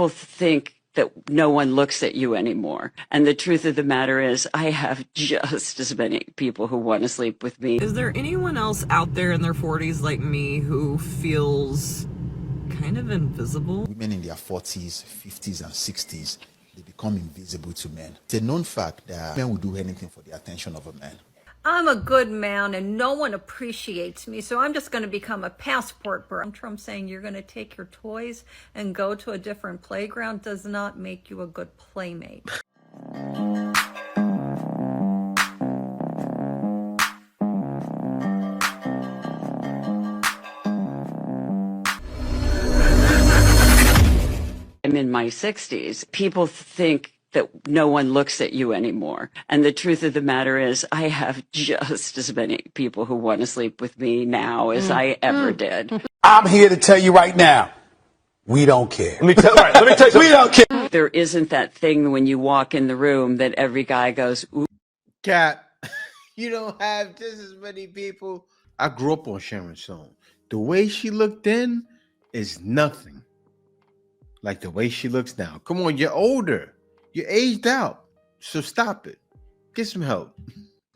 people think that no one looks at you anymore. And the truth of the matter is, I have just as many people who want to sleep with me. Is there anyone else out there in their 40s like me who feels kind of invisible? Women in their 40s, 50s, and 60s, they become invisible to men. It's a known fact that men will do anything for the attention of a man. I'm a good man and no one appreciates me, so I'm just going to become a passport bro. Trump saying you're going to take your toys and go to a different playground does not make you a good playmate. I'm in my 60s. People think that no one looks at you anymore. And the truth of the matter is, I have just as many people who want to sleep with me now as I ever did. I'm here to tell you right now, we don't care. Let me tell you something. We don't care. There isn't that thing when you walk in the room that every guy goes, ooh. Cat, you don't have just as many people. I grew up on Sharon Stone. The way she looked then is nothing like the way she looks now. Come on, you're older. You're aged out. So stop it. Get some help.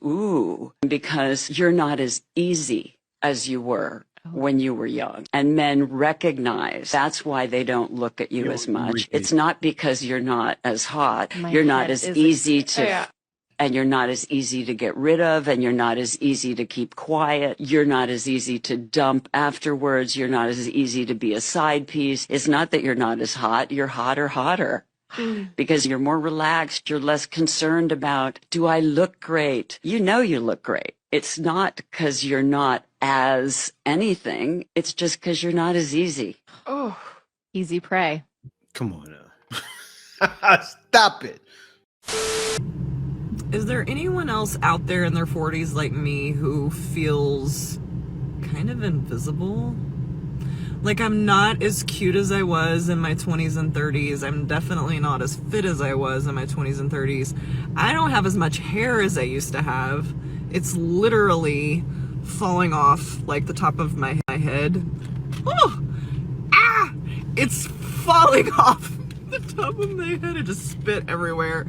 Ooh, because you're not as easy as you were when you were young. And men recognize that's why they don't look at you as much. It's not because you're not as hot. You're not as easy to... And you're not as easy to get rid of, and you're not as easy to keep quiet. You're not as easy to dump afterwards. You're not as easy to be a side piece. It's not that you're not as hot. You're hotter. Because you're more relaxed. You're less concerned about, do I look great? You know you look great. It's not because you're not as anything. It's just because you're not as easy. Oh, easy prey. Come on now. Stop it. Is there anyone else out there in their 40s like me who feels kind of invisible? Like, I'm not as cute as I was in my 20s and 30s. I'm definitely not as fit as I was in my 20s and 30s. I don't have as much hair as I used to have. It's literally falling off like the top of my head. Oh! Ah! It's falling off the top of my head. I just spit everywhere.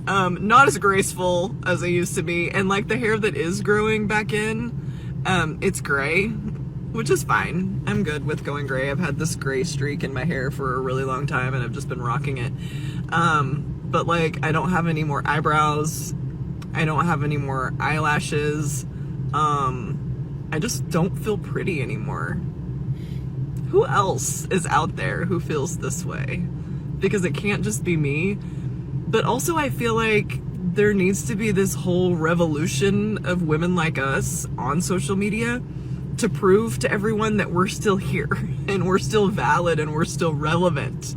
Not as graceful as I used to be. And like the hair that is growing back in, it's gray, which is fine. I'm good with going gray. I've had this gray streak in my hair for a really long time and I've just been rocking it. But like, I don't have any more eyebrows. I don't have any more eyelashes. I just don't feel pretty anymore. Who else is out there who feels this way? Because it can't just be me. But also I feel like there needs to be this whole revolution of women like us on social media to prove to everyone that we're still here and we're still valid and we're still relevant.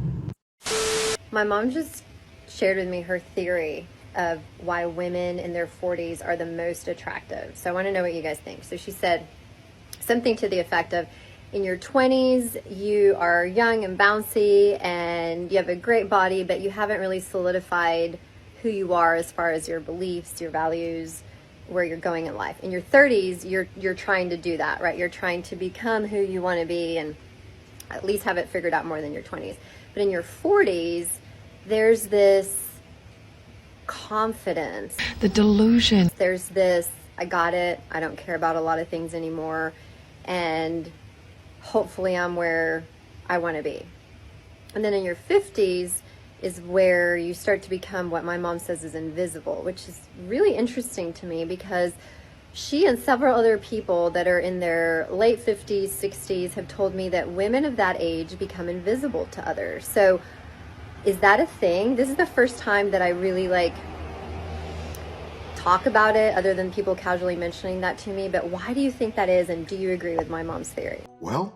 My mom just shared with me her theory of why women in their 40s are the most attractive. So I want to know what you guys think. So she said something to the effect of, in your 20s, you are young and bouncy and you have a great body, but you haven't really solidified who you are as far as your beliefs, your values, where you're going in life. In your 30s, you're trying to do that, right? You're trying to become who you want to be and at least have it figured out more than your 20s. But in your 40s, there's this confidence. The delusion. There's this, I got it, I don't care about a lot of things anymore, and hopefully I'm where I want to be. And then in your 50s is where you start to become what my mom says is invisible, which is really interesting to me because she and several other people that are in their late 50s, 60s have told me that women of that age become invisible to others. So is that a thing? This is the first time that I really talk about it other than people casually mentioning that to me. But why do you think that is, and do you agree with my mom's theory? Well,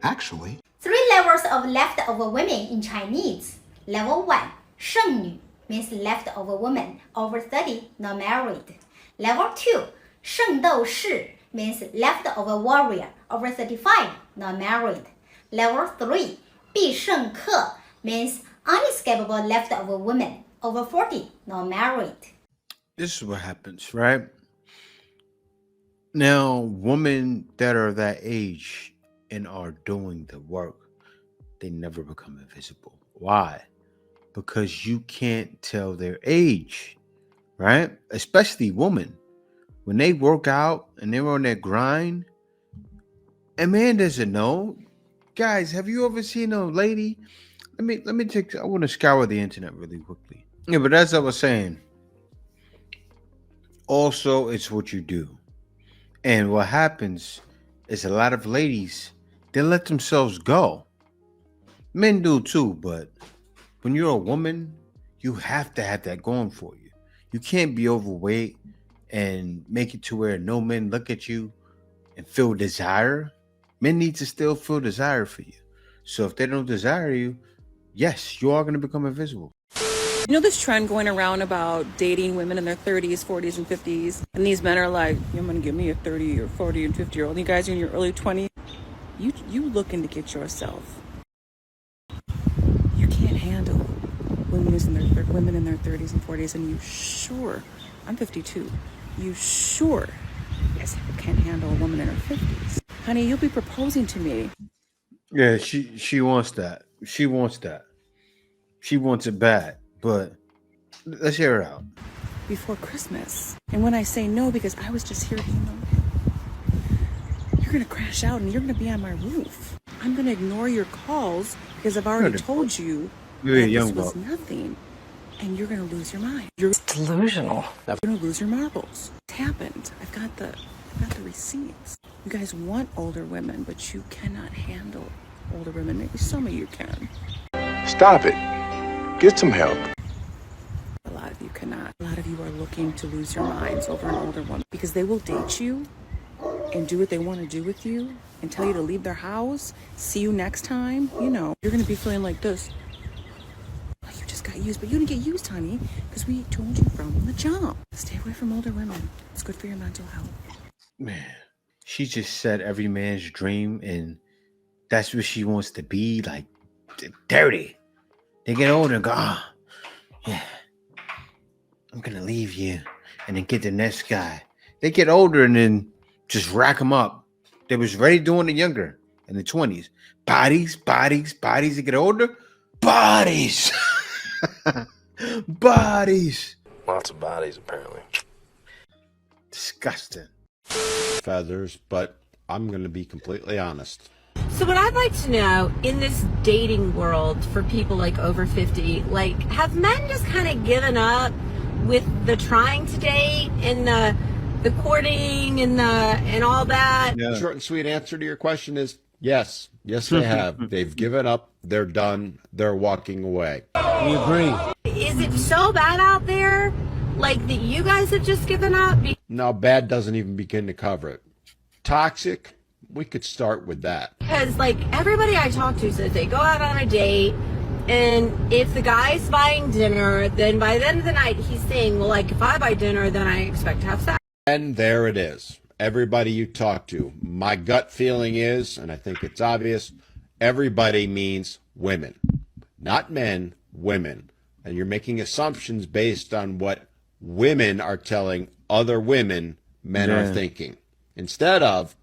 actually... 3 levels of leftover women in Chinese. Level 1, 剩女 means leftover woman over 30, not married. Level 2, 圣斗士 means leftover warrior over 35, not married. Level 3, 必胜客 means unescapable leftover woman over 40, not married. This is what happens, right? Now, women that are that age and are doing the work, they never become invisible. Why? Because you can't tell their age, right? Especially women. When they work out and they're on that grind, a man doesn't know. Guys, have you ever seen a lady? Let me take. I want to scour the internet really quickly. Yeah, but as I was saying, also it's what you do, and what happens is a lot of ladies, they let themselves go. Men do too, but when you're a woman, you have to have that going for you. You can't be overweight and make it to where no men look at you and feel desire. Men need to still feel desire for you. So if they don't desire you, yes, you are going to become invisible. You know this trend going around about dating women in their 30s, 40s, and 50s, and these men are like, "You're gonna give me a 30 or 40 and 50-year-old. You guys are in your early 20s. You looking to get yourself. You can't handle women in their 30s and 40s, and you sure? I'm 52. You sure as heck can't handle a woman in her 50s, honey? You'll be proposing to me." Yeah, she wants that. She wants that. She wants it bad. But let's hear it out. Before Christmas. And when I say no, because I was just here, you're gonna crash out and you're gonna be on my roof. I'm gonna ignore your calls because I've already told you that this was nothing. And you're gonna lose your mind. You're delusional. You're gonna lose your marbles. It's happened. I've got the receipts. You guys want older women, but you cannot handle older women. Maybe some of you can. Stop it. Get some help. A lot of you cannot. A lot of you are looking to lose your minds over an older woman because they will date you and do what they want to do with you and tell you to leave their house, see you next time. You know, you're going to be feeling like this. Like you just got used, but you didn't get used, honey, because we told you from the jump. Stay away from older women. It's good for your mental health. Man, she just said every man's dream, and that's what she wants to be, like dirty. They get older and go, yeah, I'm going to leave you and then get the next guy. They get older and then just rack them up. They was already doing it younger in the 20s. Bodies. They get older. Bodies. Bodies. Lots of bodies, apparently. Disgusting. Feathers, but I'm going to be completely honest. So what I'd like to know in this dating world for people like over 50, like have men just kind of given up with the trying to date and the courting and all that? Yeah. Short and sweet answer to your question is yes. Yes, they have. They've given up. They're done. They're walking away. We agree. Is it so bad out there, like that you guys have just given up? No, bad doesn't even begin to cover it. Toxic, we could start with that. Because like everybody I talk to says they go out on a date, and if the guy's buying dinner, then by the end of the night he's saying, well, like if I buy dinner, then I expect to have sex. And there it is. Everybody you talk to, my gut feeling is, and I think it's obvious, everybody means women. Not men, women. And you're making assumptions based on what women are telling other women men are thinking. Instead of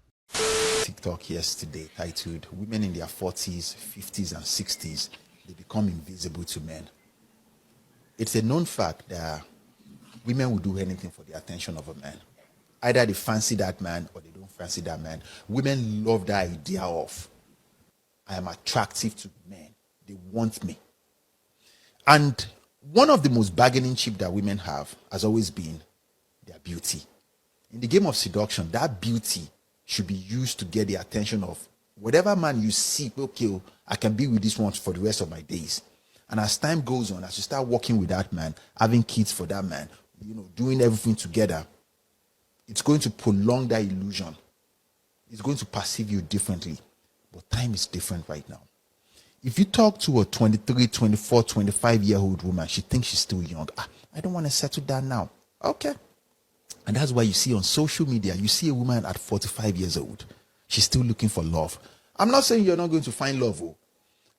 TikTok yesterday titled "Women in their 40s, 50s, and 60s, they become invisible to men." It's a known fact that women will do anything for the attention of a man. Either they fancy that man or they don't fancy that man. Women love that idea of, I am attractive to men. They want me. And one of the most bargaining chip that women have has always been their beauty. In the game of seduction, that beauty should be used to get the attention of whatever man you see. Okay, I can be with this one for the rest of my days. And as time goes on, as you start working with that man, having kids for that man, doing everything together, it's going to prolong that illusion. It's going to perceive you differently. But time is different right now. If you talk to a 23, 24, 25-year-old woman, she thinks she's still young. I don't want to settle down now. Okay. And that's why you see on social media, you see a woman at 45 years old. She's still looking for love. I'm not saying you're not going to find love,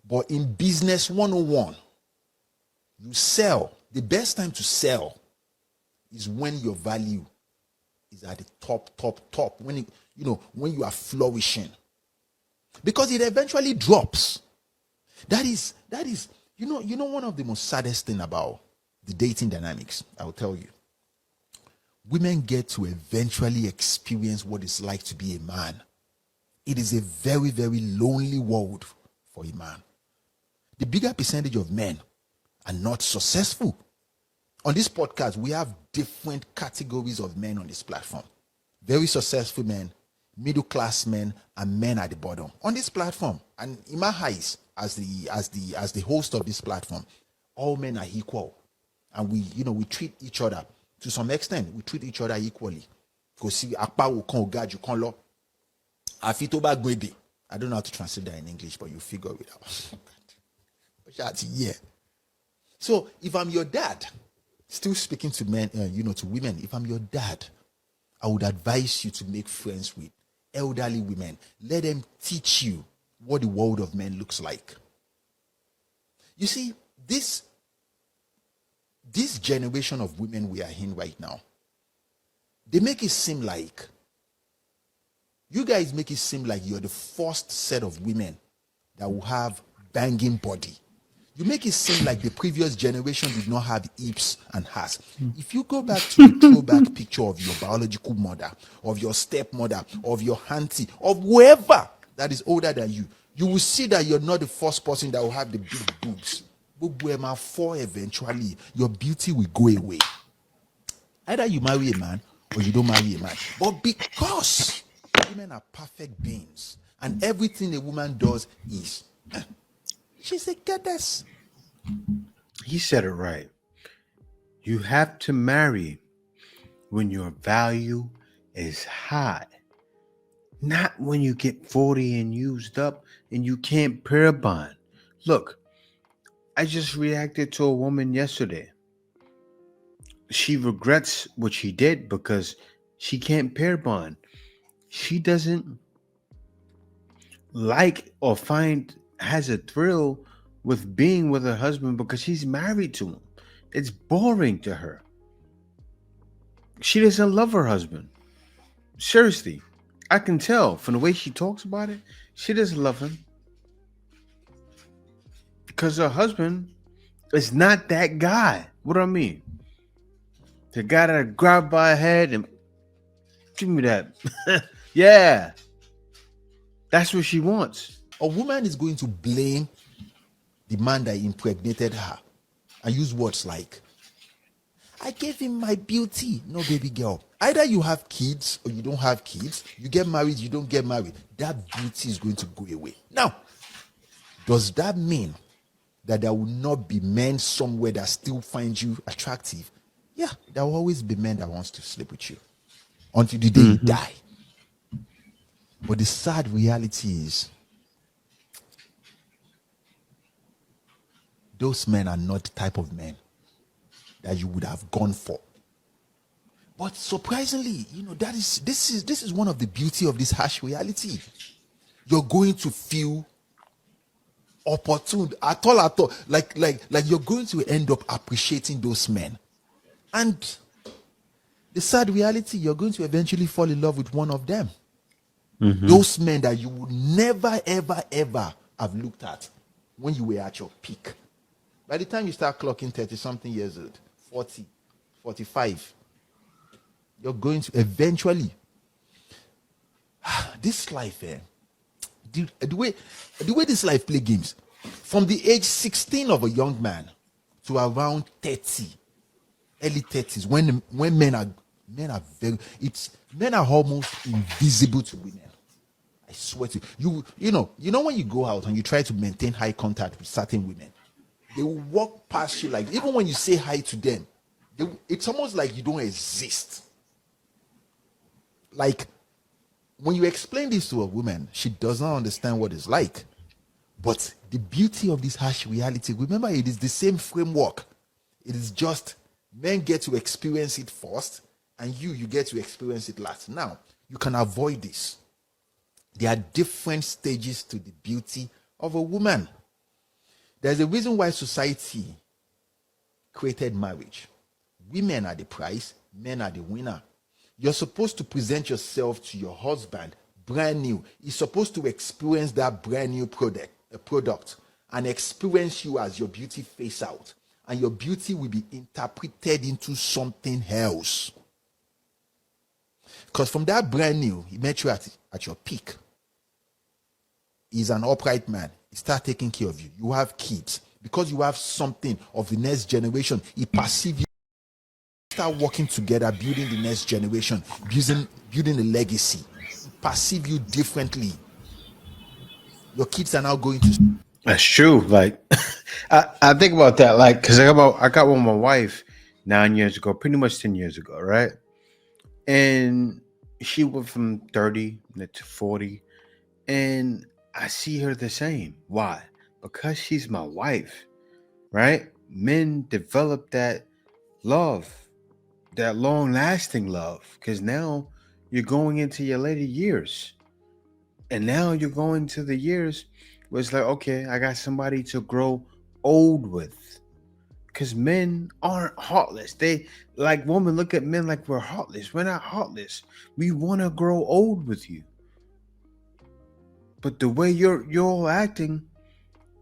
but in business 101, you sell. The best time to sell is when your value is at the top. When when you are flourishing. Because it eventually drops. That is You know one of the most saddest thing about the dating dynamics, I will tell you. Women get to eventually experience what it's like to be a man. It is a very, very lonely world for a man. The bigger percentage of men are not successful. On this podcast, we have different categories of men on this platform. Very successful men, middle class men, and men at the bottom on this platform. And in my eyes, as the host of this platform, all men are equal, and we treat each other to some extent. We treat each other equally. Because I don't know how to translate that in English, but you figure it out. Yeah. So if I'm your dad, still speaking to men, to women, if I'm your dad, I would advise you to make friends with elderly women. Let them teach you what the world of men looks like. You see, this generation of women we are in right now, they make it seem like, you guys make it seem like you're the first set of women that will have banging body. You make it seem like the previous generation did not have hips and ass. If you go back to the throwback picture of your biological mother, of your stepmother, of your auntie, of whoever that is older than you, you will see that you're not the first person that will have the big boobs. But for eventually, your beauty will go away. Either you marry a man or you don't marry a man. But because women are perfect beings and everything a woman does is... she's a goddess. He said it right. You have to marry when your value is high. Not when you get 40 and used up and you can't pair bond. Look, I just reacted to a woman yesterday. She regrets what she did because she can't pair bond. She doesn't like or has a thrill with being with her husband because she's married to him. It's boring to her. She doesn't love her husband. Seriously, I can tell from the way she talks about it, she doesn't love him. Because her husband is not that guy. What do I mean? The guy that grabbed by her head and give me that. Yeah. That's what she wants. A woman is going to blame the man that impregnated her and use words like, I gave him my beauty. No, baby girl. Either you have kids or you don't have kids. You get married, you don't get married. That beauty is going to go away. Now, does that mean that there will not be men somewhere that still find you attractive? Yeah, there will always be men that wants to sleep with you until the day you die. But the sad reality is, those men are not the type of men that you would have gone for. But surprisingly, this is one of the beauty of this harsh reality. You're going to feel opportune at all. Like you're going to end up appreciating those men. And the sad reality, you're going to eventually fall in love with one of them. Those men that you would never, ever, ever have looked at when you were at your peak. By the time you start clocking 30-something years old, 40, 45, you're going to eventually... this life, the way this life play games, from the age 16 of a young man to around 30, early 30s, when men are almost invisible to women. I swear to you. You know when you go out and you try to maintain high contact with certain women, they will walk past you, like, even when you say hi to them, it's almost like you don't exist. Like, when you explain this to a woman, she does not understand what it's like. But the beauty of this harsh reality, remember, it is the same framework. It is just men get to experience it first, and you get to experience it last. Now, you can avoid this. There are different stages to the beauty of a woman. There's a reason why society created marriage. Women are the prize, men are the winner. You're supposed to present yourself to your husband brand new. He's supposed to experience that brand new product. and experience you as your beauty face out. And your beauty will be interpreted into something else. Because from that brand new, he met you at your peak. He's an upright man. He starts taking care of you. You have kids. Because you have something of the next generation, he perceives you. Start working together, building the next generation, building a legacy. He perceives you differently. Your kids are now going to. That's true. Like, I think about that. Like, because I got one with my wife 9 years ago, pretty much 10 years ago, right? And she went from 30 to 40, and I see her the same. Why? Because she's my wife, right? Men develop that love, that long-lasting love, because now you're going into your later years, and now you're going to the years where it's like, okay, I got somebody to grow old with. Because men aren't heartless. They, like, women look at men like we're heartless. We're not heartless. We want to grow old with you. But the way you're all acting,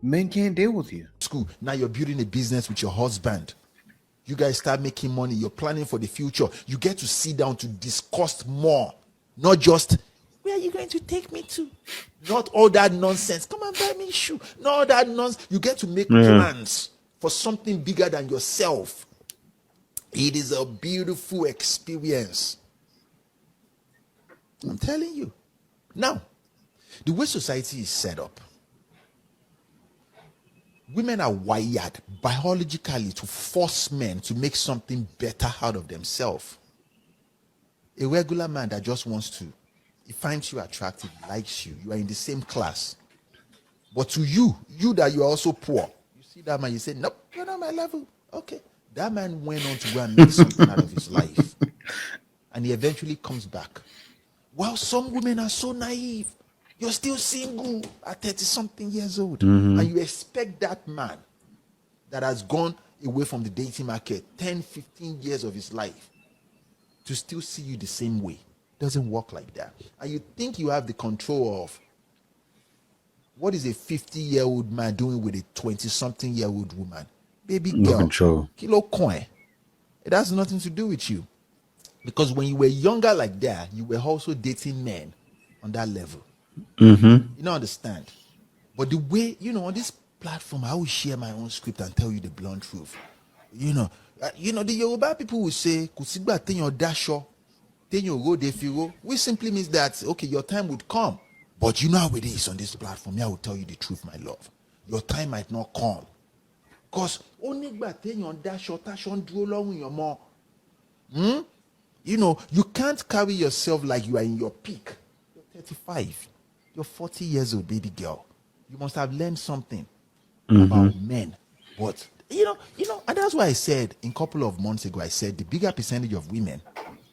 men can't deal with you. School. Now you're building a business with your husband. You guys start making money. You're planning for the future. You get to sit down to discuss more. Not just, where are you going to take me to? Not all that nonsense. Come and buy me a shoe. Not all that nonsense. You get to make plans for something bigger than yourself. It is a beautiful experience. I'm telling you. Now, the way society is set up, women are wired biologically to force men to make something better out of themselves. A regular man that just wants to, he finds you attractive, likes you, you are in the same class. But to you that you are also poor, you see that man, you say, nope, you're not my level. Okay. That man went on to go and make something out of his life. And he eventually comes back. Well, some women are so naive. You're still single at 30-something years old. And you expect that man that has gone away from the dating market 10, 15 years of his life to still see you the same way. Doesn't work like that. And you think you have the control of what is a 50-year-old man doing with a 20-something-year-old woman? Baby girl. No control. Kilo coin. It has nothing to do with you. Because when you were younger like that, you were also dating men on that level. You don't understand. But the way, on this platform, I will share my own script and tell you the blunt truth. The Yoruba people will say, "Kusigba tenyo dasho, tenyo go defiro," which simply means that, okay, your time would come. But you know how it is on this platform. I will tell you the truth, my love. Your time might not come. Because only gba tenyo dasho, tashon duro long your more. You can't carry yourself like you are in your peak. You're 35. You're 40 years old, baby girl. You must have learned something about men. But, and that's why I said a couple of months ago, I said the bigger percentage of women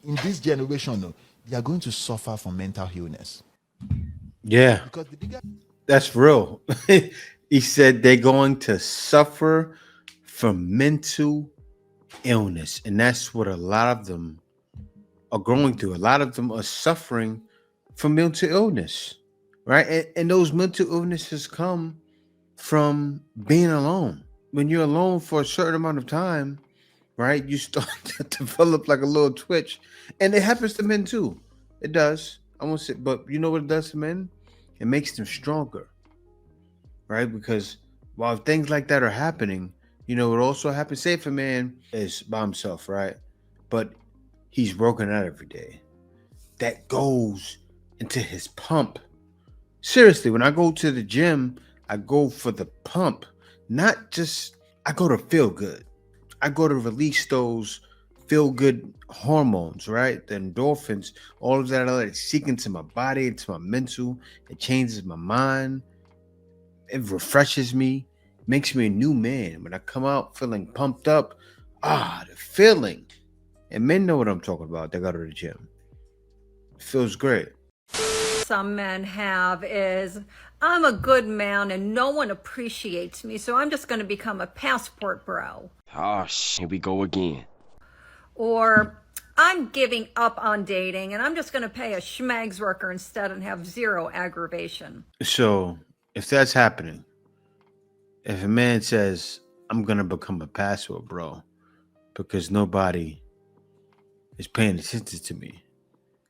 in this generation, they are going to suffer from mental illness. Yeah. Because the bigger... That's real. He said they're going to suffer from mental illness. And that's what a lot of them are going through. A lot of them are suffering from mental illness, right? And those mental illnesses come from being alone. When you're alone for a certain amount of time, right, you start to develop like a little twitch. And it happens to men too. It does. I won't say, but you know what it does to men? It makes them stronger, right? Because while things like that are happening, it also happens. Say if a man is by himself, right? But he's working out every day. That goes into his pump. Seriously, when I go to the gym, I go for the pump. Not just, I go to feel good. I go to release those feel good hormones, right? The endorphins, all of that, it seek into my body, into my mental. It changes my mind. It refreshes me, makes me a new man. When I come out feeling pumped up, the feeling. And men know what I'm talking about. They go to the gym. It feels great. Some men have is, I'm a good man and no one appreciates me, so I'm just going to become a passport bro. Oh, here we go again. Or I'm giving up on dating and I'm just going to pay a schmags worker instead and have zero aggravation. So if that's happening, If a man says, I'm going to become a passport bro because nobody is paying attention to me,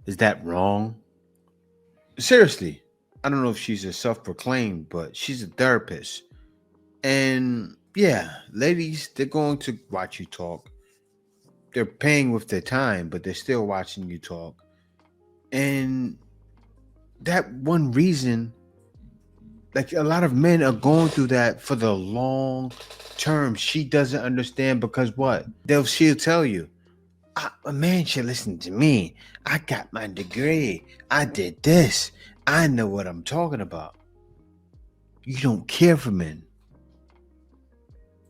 is that wrong? Seriously, I don't know if she's a self-proclaimed, but she's a therapist. And yeah, ladies, they're going to watch you talk. They're paying with their time, but they're still watching you talk. And that one reason, like a lot of men are going through that for the long term. She doesn't understand because what? She'll tell you, a man should listen to me. I got my degree. I did this. I know what I'm talking about. You don't care for men.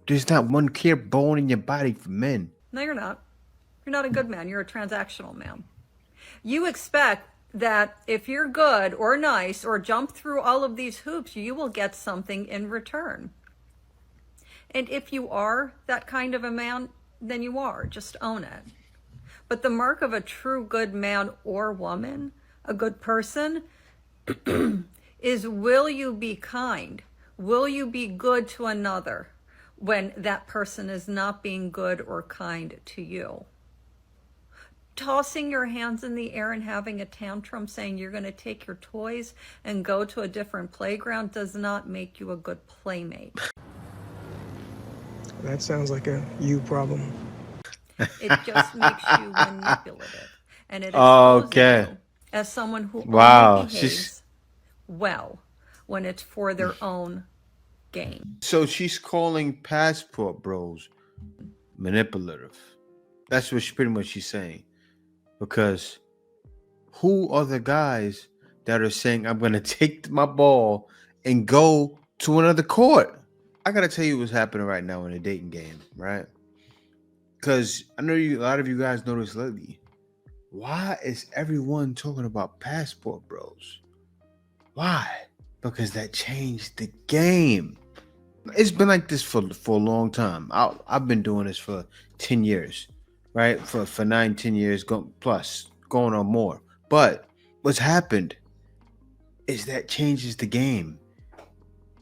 There's not one care bone in your body for men. No, you're not. You're not a good man. You're a transactional man. You expect that if you're good or nice or jump through all of these hoops, you will get something in return. And if you are that kind of a man, then you are. Just own it. But the mark of a true good man or woman, a good person, is will you be kind? Will you be good to another when that person is not being good or kind to you? Tossing your hands in the air and having a tantrum saying you're going to take your toys and go to a different playground does not make you a good playmate. That sounds like a you problem. It just makes you manipulative. And it exposes you as someone who only behaves well when it's for their own gain. So she's calling passport bros manipulative. That's what pretty much she's saying. Because who are the guys that are saying, I'm going to take my ball and go to another court? I got to tell you what's happening right now in the dating game, right? Because I know a lot of you guys noticed lately. Why is everyone talking about passport bros? Why? Because that changed the game. It's been like this for a long time. I've been doing this for 10 years, right? For 9-10 years, going on more. But what's happened is that changes the game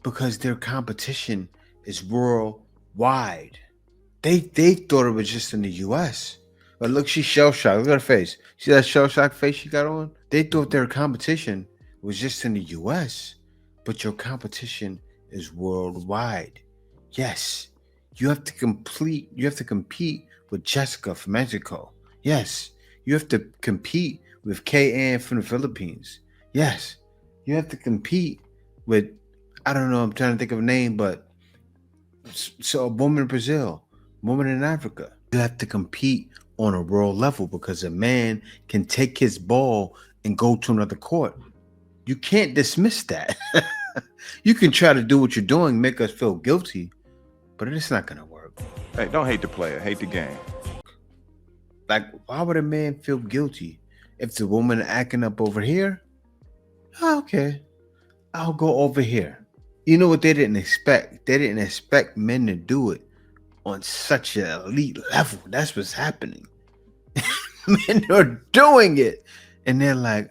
because their competition is worldwide. They thought it was just in the U.S. But look, she's shell-shocked. Look at her face. See that shell-shocked face she got on? They thought their competition was just in the U.S., but your competition is worldwide. Yes, you have to compete with Jessica from Mexico. Yes, you have to compete with K-Ann from the Philippines. Yes, you have to compete with, I don't know, I'm trying to think of a name, but so a woman in Brazil, woman in Africa. You have to compete on a world level because a man can take his ball and go to another court. You can't dismiss that. You can try to do what you're doing, make us feel guilty, but it's not going to work. Hey, don't hate the player, hate the game. Like, why would a man feel guilty if the woman acting up over here? Oh, okay, I'll go over here. You know what they didn't expect? They didn't expect men to do it on such an elite level. That's what's happening. Men are doing it. And they're like,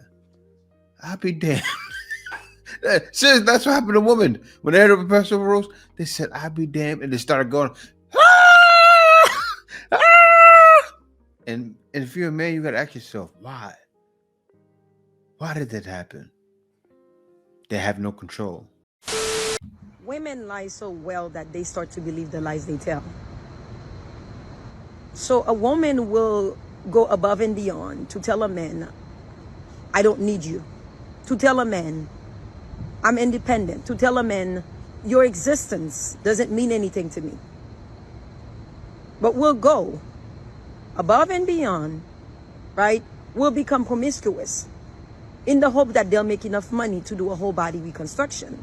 I'll be damned. Seriously, that's what happened to women. When they had a professional rules, they said, I'll be damned. And they started going, ah! Ah! And if you're a man, you got to ask yourself, why? Why did that happen? They have no control. Women lie so well that they start to believe the lies they tell. So a woman will go above and beyond to tell a man, I don't need you. To tell a man, I'm independent. To tell a man, your existence doesn't mean anything to me. But we'll go above and beyond, right? We'll become promiscuous in the hope that they'll make enough money to do a whole body reconstruction.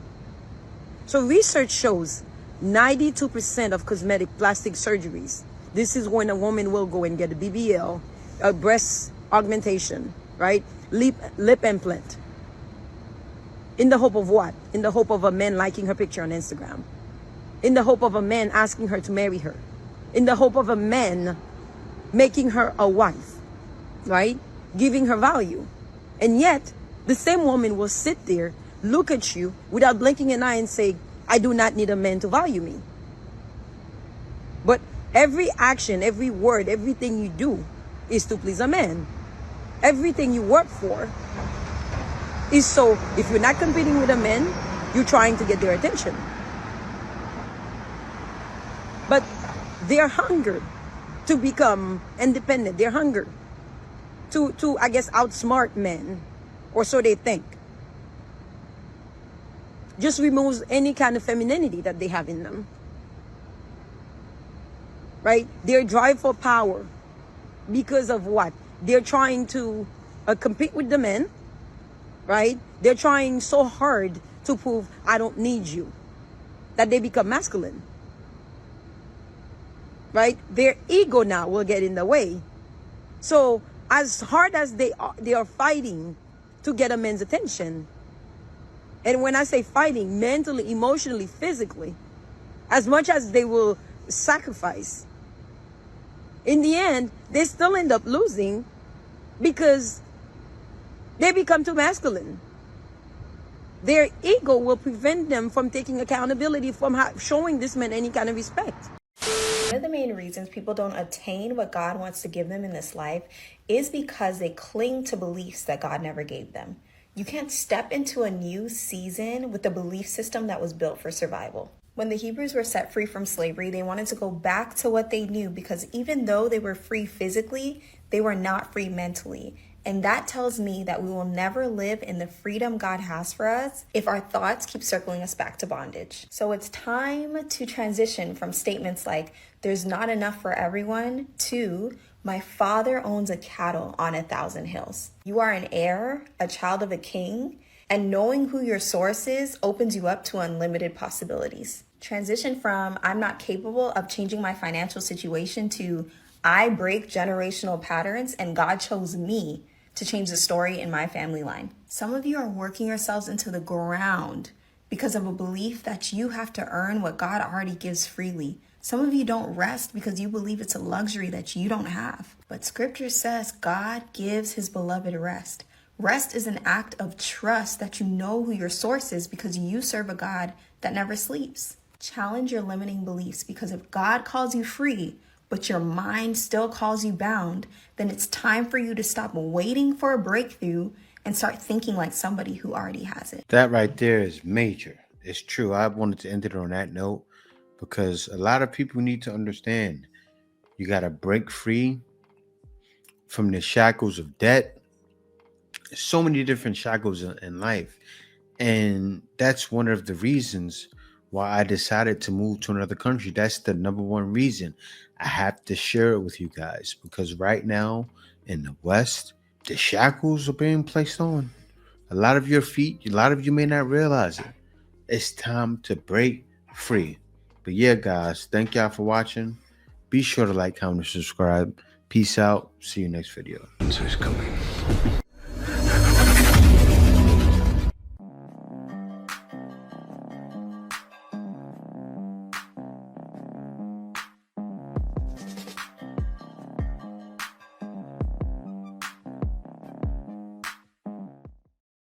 So research shows 92% of cosmetic plastic surgeries, this is when a woman will go and get a BBL, a breast augmentation, right? Lip implant. In the hope of what? In the hope of a man liking her picture on Instagram. In the hope of a man asking her to marry her. In the hope of a man making her a wife, right? Giving her value. And yet, the same woman will sit there, look at you without blinking an eye and say, I do not need a man to value me. But every action, every word, everything you do is to please a man. Everything you work for is so, if you're not competing with a man, you're trying to get their attention. But they're hungry to become independent. They're hungry to I guess, outsmart men, or so they think. Just removes any kind of femininity that they have in them. Right? Their drive for power, because of what? They're trying to compete with the men, right? They're trying so hard to prove, I don't need you, that they become masculine, right? Their ego now will get in the way. So as hard as they are fighting to get a man's attention, and when I say fighting, mentally, emotionally, physically, as much as they will sacrifice, in the end, they still end up losing because they become too masculine. Their ego will prevent them from taking accountability, from showing this man any kind of respect. One of the main reasons people don't attain what God wants to give them in this life is because they cling to beliefs that God never gave them. You can't step into a new season with a belief system that was built for survival. When the Hebrews were set free from slavery, they wanted to go back to what they knew, because even though they were free physically, they were not free mentally. And that tells me that we will never live in the freedom God has for us if our thoughts keep circling us back to bondage. So it's time to transition from statements like, there's not enough for everyone, to, my Father owns a cattle on 1,000 hills. You are an heir, a child of a king, and knowing who your source is opens you up to unlimited possibilities. Transition from, I'm not capable of changing my financial situation, to, I break generational patterns and God chose me to change the story in my family line. Some of you are working yourselves into the ground because of a belief that you have to earn what God already gives freely. Some of you don't rest because you believe it's a luxury that you don't have. But scripture says God gives his beloved rest. Rest is an act of trust that you know who your source is, because you serve a God that never sleeps. Challenge your limiting beliefs, because if God calls you free, but your mind still calls you bound, then it's time for you to stop waiting for a breakthrough and start thinking like somebody who already has it. That right there is major. It's true. I wanted to end it on that note because a lot of people need to understand you got to break free from the shackles of debt. So many different shackles in life. And that's one of the reasons why I decided to move to another country. That's the number one reason. I have to share it with you guys, because right now in the West, the shackles are being placed on a lot of your feet. A lot of you may not realize it. It's time to break free. But yeah, guys, thank y'all for watching. Be sure to like, comment, and subscribe. Peace out. See you next video. So it's coming.